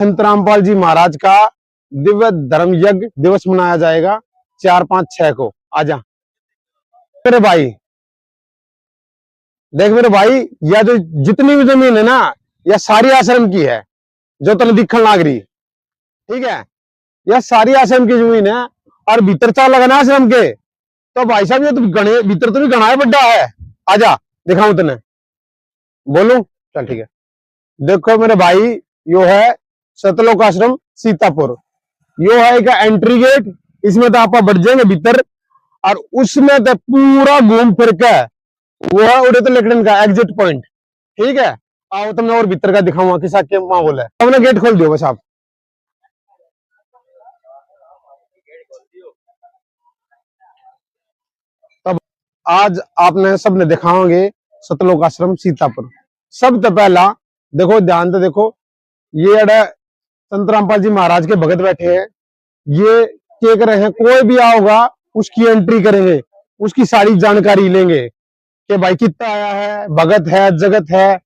संत रामपाल जी महाराज का दिव्य धर्म यज्ञ दिवस मनाया जाएगा 4, 5, 6 को। आजा मेरे भाई, देख मेरे भाई, यह जो जितनी भी जमीन है ना, यह सारी आश्रम की है, जो तने दिखन लाग रही। ठीक है, यह सारी आश्रम की जमीन है। और भीतर चाल लगा ना आश्रम के, तो भाई साहब ये तो गणे भीतर तो भी गणा है, बड्डा है। आजा दिखाऊं तने, बोलूं? चल ठीक है। देखो मेरे भाई, यो है सतलोक आश्रम सीतापुर। यो है एक एंट्री गेट, इसमें तो आप बढ़ जाएंगे भीतर, और उसमें तो पूरा घूम फिर के वो है उड़े तो लेटन का एग्जिट पॉइंट। ठीक है, आओ तुमने और भीतर का दिखाऊंगा किसा के माहौल है। तुमने गेट खोल दियो बस आप। तब आज आपने सबने दिखाओगे सतलोक आश्रम सीतापुर। सब तो पहला देखो, ध्यान तो देखो, ये अड़े संत रामपाल जी महाराज के भगत बैठे हैं। ये क्या कर रहे हैं, कोई भी आओगा उसकी एंट्री करेंगे, उसकी सारी जानकारी लेंगे कि भाई कितना आया है, भगत है, जगत है,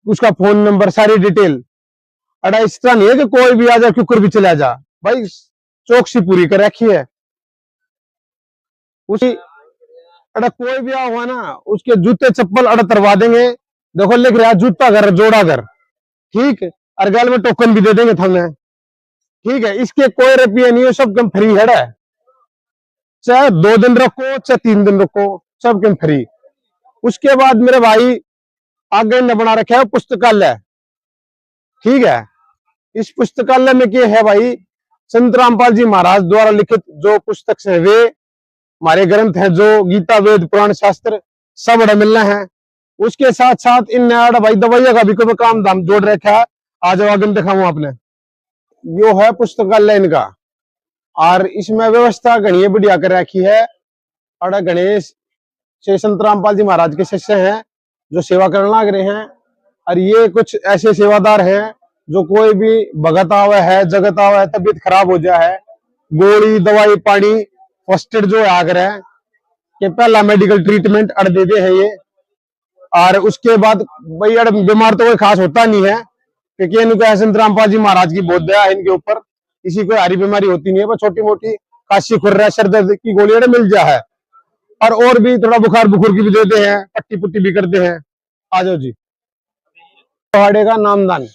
उसका फोन नंबर, सारी डिटेल। अड़ा इस तरह नहीं है कि कोई भी आ जाए क्यों भी चला जा, भाई चौकसी पूरी कर रखी है उसी। अड़ा कोई भी आओगा ना, उसके जूते चप्पल अड़ा तरवा देंगे। देखो लिख रहा है जूता घर जोड़ा घर। ठीक, और गल में टोकन भी दे देंगे थमने। ठीक है, इसके कोई रुपये नहीं है, सब कम फ्री है। चाहे 2 दिन रखो चाहे 3 दिन रखो, सब कम फ्री। उसके बाद मेरे भाई आगे ने बना रखा है पुस्तकालय। ठीक है, इस पुस्तकालय में क्या है भाई, संत रामपाल जी महाराज द्वारा लिखित जो पुस्तक है वे हमारे ग्रंथ हैं, जो गीता वेद पुराण शास्त्र सब बड़े मिलने हैं। उसके साथ साथ इन भाई दवाइया का भी कोई काम धाम जोड़ रखा है। आज आगे दिखाऊं आपने, यो है पुस्तकालय इनका। और इसमें व्यवस्था घनी बढ़िया कर रखी है। और गणेश श्री संत रामपाल जी महाराज के शिष्य हैं जो सेवा करने लग रहे हैं। और ये कुछ ऐसे सेवादार हैं जो कोई भी भगत आवा है, जगत आवा है, तबीयत खराब हो जाए है, गोली दवाई पानी फर्स्ट एड जो आग रहे हैं कि पहला मेडिकल ट्रीटमेंट अड़ दे दे है ये। और उसके बाद भाई अड़ बीमार तो कोई खास होता नहीं है, क्योंकि इनको संत रामपाल जी महाराज की बहुत दया है इनके ऊपर। किसी को हरी बीमारी होती नहीं है, बस छोटी मोटी खांसी खुर्रा सर दर्द की गोली अड़ मिल जा है। और भी थोड़ा बुखार बुखार की भी देते हैं, पट्टी पुट्टी भी करते हैं। आ जाओ जी। पहाड़े का नामदान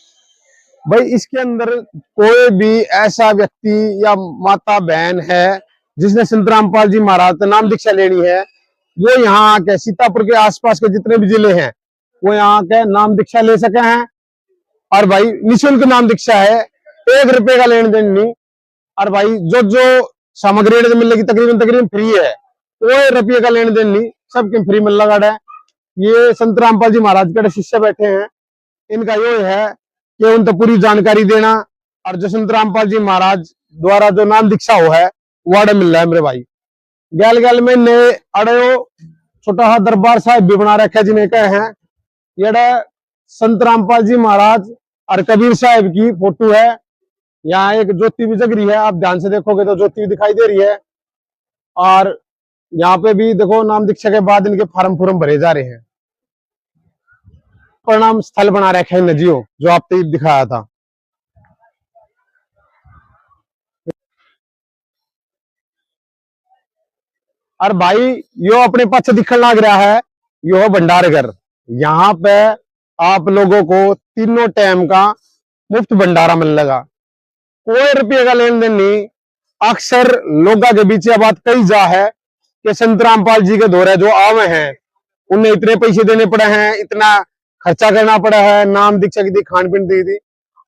भाई, इसके अंदर कोई भी ऐसा व्यक्ति या माता बहन है जिसने संत रामपाल जी महाराज का नाम दीक्षा लेनी है, वो यहाँ के सीतापुर के आसपास के जितने भी जिले हैं वो यहाँ के नाम दीक्षा ले सके हैं। और भाई निःशुल्क नाम दीक्षा है, 1 रुपए का लेन देन नहीं। और भाई जो जो सामग्री मिलेगी तकरीबन फ्री है, कोई रुपये का लेन देन नहीं, सबके फ्री मिल लगा है। ये संत रामपाल जी महाराज के शिष्य बैठे हैं, इनका यो है कि उन तो पूरी जानकारी देना। और जो संत रामपाल जी महाराज द्वारा जो नाम दीक्षा हो है वो अड़े मिल रहा है मेरे भाई। गैल गैल में ने अड़े छोटा सा दरबार साहिब भी बना रखा है जिन्हें कहे हैं। ये संत रामपाल जी महाराज और कबीर साहिब की फोटो है। यहाँ एक ज्योति भी जग रही है, आप ध्यान से देखोगे तो ज्योति भी दिखाई दे रही है। और यहाँ पे भी देखो नाम दीक्षा के बाद इनके फार्म फूरम भरे जा रहे हैं। प्रणाम स्थल बना रखे हैं नजियों, जो आपने दिखाया था। और भाई यो अपने पास दिखने लग रहा है, यो भंडार घर। यहाँ पे आप लोगों को तीनों टाइम का मुफ्त भंडारा मिलेगा, कोई रुपये का लेन देन नहीं। अक्सर लोगों के बीच यह बात कही जा है कि संत रामपाल जी के दौरे जो आवे हैं उन्हें इतने पैसे देने पड़े हैं, इतना खर्चा करना पड़ा है, नाम दीक्षा की थी, खान पीन दी थी।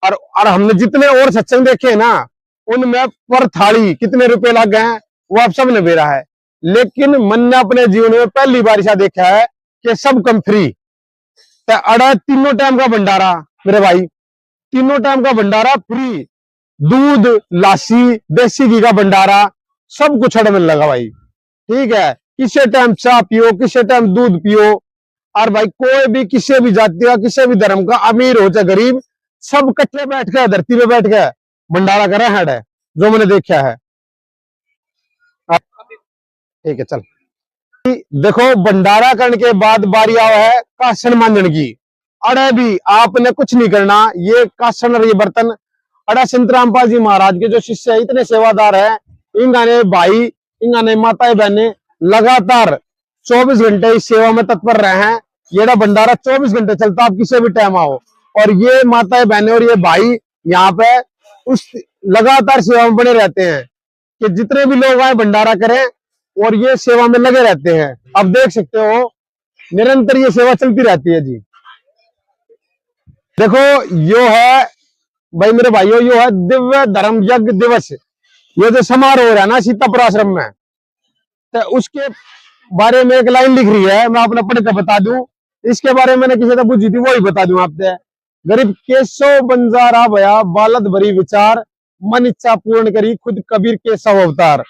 और हमने जितने और सत्संग देखे हैं ना, उनमें पर थाली कितने रुपए लग गए हैं वो आप सबने बेरा है। लेकिन मन ने अपने जीवन में पहली बार ऐसा देखा है कि सब कम फ्री। तो अड़ा तीनों टाइम का भंडारा मेरे भाई, तीनों टाइम का भंडारा फ्री। दूध, लासी, देसी घी का भंडारा, सब कुछ अड़ मिल लगा भाई। ठीक है, किसी टाइम चाय पियो, किसी टाइम दूध पियो। और भाई कोई भी किसी भी जाति का, किसी भी धर्म का, अमीर हो चाहे गरीब, सब कट्टे बैठ के धरती पे बैठ के भंडारा कर रहे हैं, जो मैंने देखा है। ठीक है, चल देखो भंडारा करने के बाद बारी आवा है कासन मांजन की। अरे भी आपने कुछ नहीं करना, ये कासन और ये बर्तन अड़ा संत रामपाल जी महाराज के जो शिष्य है इतने सेवादार है, इंगाने भाई इंगाने माताएं बहने लगातार 24 घंटे इस सेवा में तत्पर रहे हैं। ये भंडारा 24 घंटे चलता, आप किसी भी टाइम आओ। और ये माताएं बहने और ये भाई यहाँ पे उस लगातार सेवा में बने रहते हैं कि जितने भी लोग आए भंडारा करें, और ये सेवा में लगे रहते हैं। आप देख सकते हो निरंतर ये सेवा चलती रहती है जी। देखो यो है भाई मेरे भाइयों, यो है दिव्य धर्म यज्ञ दिवस। ये जो समारोह हो रहा है ना सीतापुर आश्रम में, तो उसके बारे में एक लाइन लिख रही है, मैं अपना पढ़ के बता दूं। इसके बारे में मैंने किसी से पूछी थी, वही बता दूं आपसे। गरीब केशव बंजारा भया बालद भरी विचार, मन इच्छा पूर्ण करी खुद कबीर के सौ अवतार।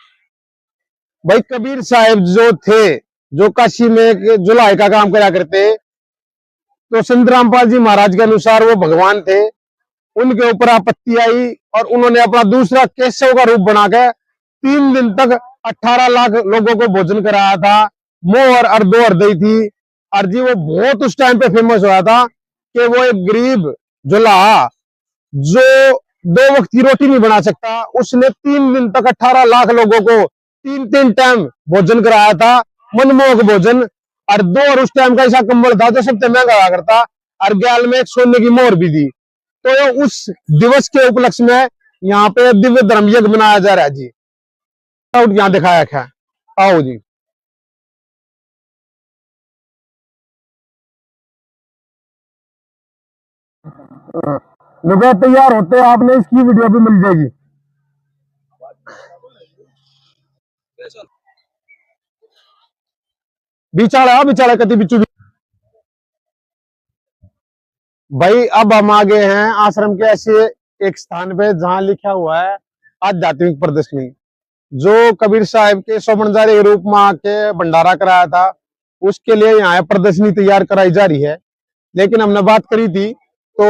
भाई कबीर साहब जो थे, जो काशी में एक जुलाई का काम करा करते, तो संत रामपाल जी महाराज के अनुसार वो भगवान थे। उनके ऊपर आपत्ति आई और उन्होंने अपना दूसरा केशव का रूप बना के 3 दिन तक 18 लाख लोगों को भोजन कराया था। मोहर और 2 हृदय थी। और जी वो बहुत उस टाइम पे फेमस हुआ था कि वो एक गरीब जुलाहा जो 2 वक्त की रोटी नहीं बना सकता, उसने 3 दिन तक 18 लाख लोगों को 3-3 टाइम भोजन कराया था, मनमोहक भोजन। और 2 और उस टाइम का ऐसा कंबल था जो सबसे महंगा हुआ करता, और ग्याल में एक सोने की मोहर भी दी। तो उस दिवस के उपलक्ष्य में यहाँ पे दिव्य धर्म यज्ञ मनाया जा रहा है जी। यहाँ दिखाया है, आओ जी। लोग तैयार होते हैं, आपने इसकी वीडियो भी मिल जाएगी। बिचाड़ा कति बिचू। भाई अब हम आ गए हैं आश्रम के ऐसे एक स्थान पे जहां लिखा हुआ है आध्यात्मिक प्रदर्शनी। जो कबीर साहब के स्वर्ण रूप में आके भंडारा कराया था, उसके लिए यहाँ प्रदर्शनी तैयार कराई जा रही है। लेकिन हमने बात करी थी तो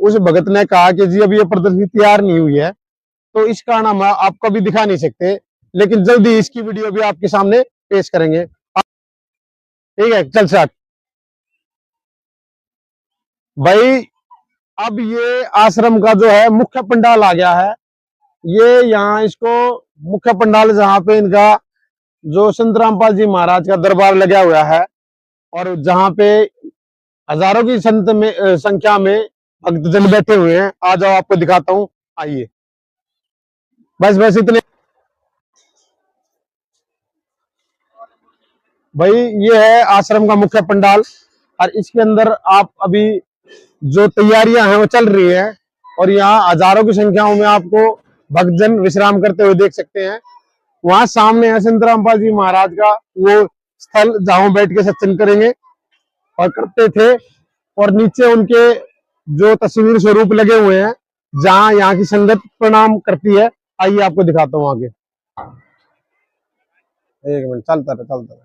उस भगत ने कहा कि जी अभी ये प्रदर्शनी तैयार नहीं हुई है, तो इस कारण हम आपको भी दिखा नहीं सकते, लेकिन जल्दी इसकी वीडियो भी आपके सामने पेश करेंगे। ठीक है, चल स्टार्ट। भाई अब ये आश्रम का जो है मुख्य पंडाल आ गया है। ये यहाँ इसको मुख्य पंडाल जहाँ पे इनका जो संत रामपाल जी महाराज का दरबार लगा हुआ है, और जहाँ पे हजारों की संख्या में भक्तजन बैठे हुए हैं। आ जाओ आपको दिखाता हूँ, आइए। बस इतने। भाई ये है आश्रम का मुख्य पंडाल, और इसके अंदर आप अभी जो तैयारियां हैं वो चल रही है, और यहाँ हजारों की संख्याओं में आपको भक्तजन विश्राम करते हुए देख सकते हैं। वहां सामने है संत रामपाल जी महाराज का वो स्थल जहां बैठ के सत्संग करेंगे और करते थे, और नीचे उनके जो तस्वीर स्वरूप लगे हुए हैं जहां यहाँ की संगत प्रणाम करती है। आइए आपको दिखाता हूँ आगे। एक मिनट, चलता रहे।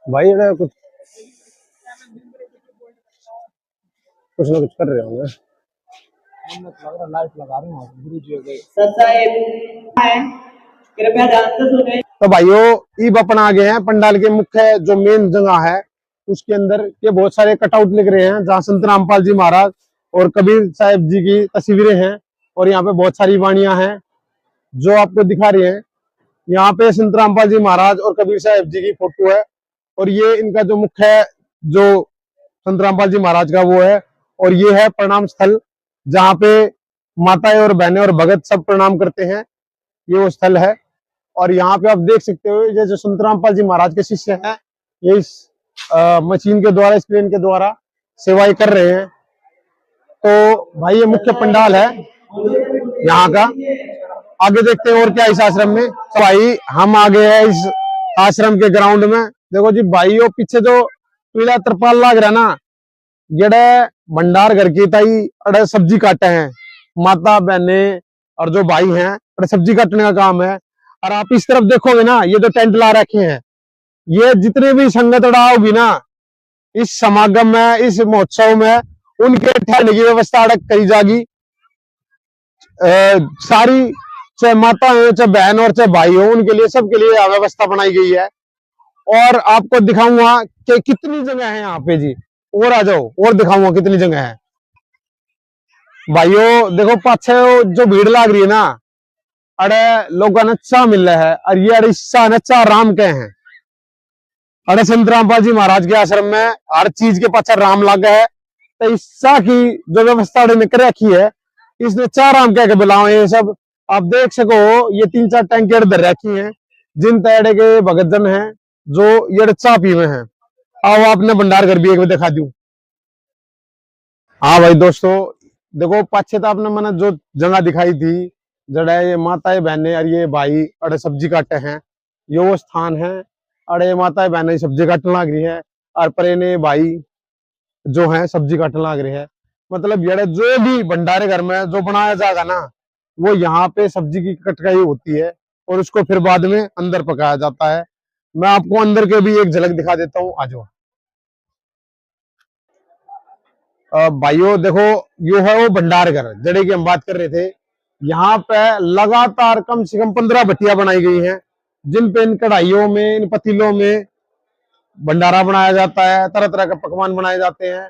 भाई कुछ ना कुछ कर रहे होंगे। तो भाइयों ईब अपना आ गए हैं पंडाल के मुख्य जो मेन जगह है, उसके अंदर ये बहुत सारे कटआउट लिख रहे हैं जहाँ संत रामपाल जी महाराज और कबीर साहब जी की तस्वीरें हैं, और यहाँ पे बहुत सारी वाणियां हैं जो आपको दिखा रही हैं। यहाँ पे संत रामपाल जी महाराज और कबीर साहब जी की फोटो है, और ये इनका जो मुख्य जो संत रामपाल जी महाराज का वो है, और ये है प्रणाम स्थल जहाँ पे माताएं और बहनें और भगत सब प्रणाम करते हैं। ये वो स्थल है, और यहाँ पे आप देख सकते हो ये जो संत रामपाल जी महाराज के शिष्य हैं, ये इस मशीन के द्वारा, स्क्रीन के द्वारा सेवाएं कर रहे हैं। तो भाई ये मुख्य पंडाल है यहाँ का। आगे देखते हैं और क्या इस आश्रम में। तो भाई हम आ गए हैं इस आश्रम के ग्राउंड में। देखो जी भाइयों, पीछे जो पीला तरपाल लग रहा ना, जड़े भंडार घर की ताई अड़े सब्जी काटे हैं, माता बहने और जो भाई हैं अड़े सब्जी काटने का काम है। और आप इस तरफ देखोगे ना, ये जो टेंट ला रखे हैं, ये जितने भी संगतड़ा होगी ना इस समागम में, इस महोत्सव में, उनके ठहरने की व्यवस्था अड़क करी जाएगी। सारी चाहे माता हो, चाहे बहन और चाहे भाई हो, उनके लिए, सबके लिए व्यवस्था बनाई गई है। और आपको दिखाऊंगा कि कितनी जगह है यहाँ पे जी। और आ जाओ, और दिखाऊंगा कितनी जगह है भाइयों। देखो पाछे जो भीड़ लाग रही है ना, अरे लोगों ने चाह मिल रहा है, और ये अड़े चाह ने चाह राम के हैं। अरे संत रामपाल जी महाराज के आश्रम में हर चीज के पाछे राम लागा है। तो इस चाह की जो व्यवस्था ने कर रखी है, इसने चाह राम कह के बुलाओ। ये सब आप देख सको, ये 3-4 टैंकर धर रखी हैं, जिन तैयारे के भगत जन है जो ये चाह पीवे हैं। आओ आपने भंडार घर भी एक बार दिखा दू। हाँ भाई दोस्तों, देखो पाछे तो आपने मैंने जो जगह दिखाई थी, जड़ा ये माताएं बहने और ये भाई अड़े सब्जी काटे हैं, ये वो स्थान है। अड़े माताएं बहने सब्जी काटने लग रही है, और परे ने भाई जो है सब्जी काटने लग रही है। मतलब ये जो भी भंडारे घर में जो बनाया जाएगा ना, वो यहाँ पे सब्जी की कटकाई होती है, और उसको फिर बाद में अंदर पकाया जाता है। मैं आपको अंदर के भी एक झलक दिखा देता हूँ, आ जाओ। भाइयों देखो, यो है वो भंडार घर जड़े की हम बात कर रहे थे। यहाँ पे लगातार कम से कम 15 भट्टियां बनाई गई हैं, जिन पे इन कढ़ाइयों में, इन पतीलों में भंडारा बनाया जाता है, तरह तरह के पकवान बनाए जाते हैं,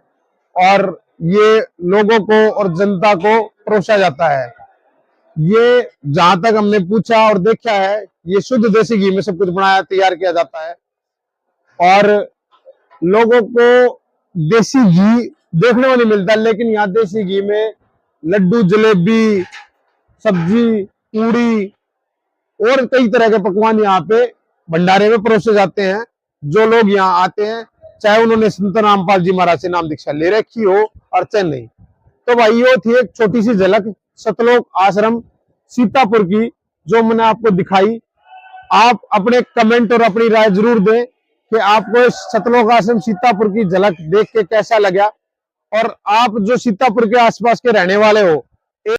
और ये लोगों को और जनता को परोसा जाता है। ये जहां तक हमने पूछा और देखा है, ये शुद्ध देसी घी में सब कुछ बनाया तैयार किया जाता है। और लोगों को देसी घी देखने को नहीं मिलता, लेकिन यहाँ देसी घी में लड्डू, जलेबी, सब्जी, पूड़ी और कई तरह के पकवान यहाँ पे भंडारे में परोसे जाते हैं। जो लोग यहाँ आते हैं, चाहे उन्होंने संत रामपाल जी महाराज से नाम दीक्षा ले रखी हो और चाहे नहीं। तो भाई ये थी एक छोटी सी झलक सतलोक आश्रम सीतापुर की, जो मैंने आपको दिखाई। आप अपने कमेंट और अपनी राय जरूर दें कि आपको सतलोक आश्रम सीतापुर की झलक देख के कैसा लगा, और आप जो सीतापुर के आसपास के रहने वाले हो,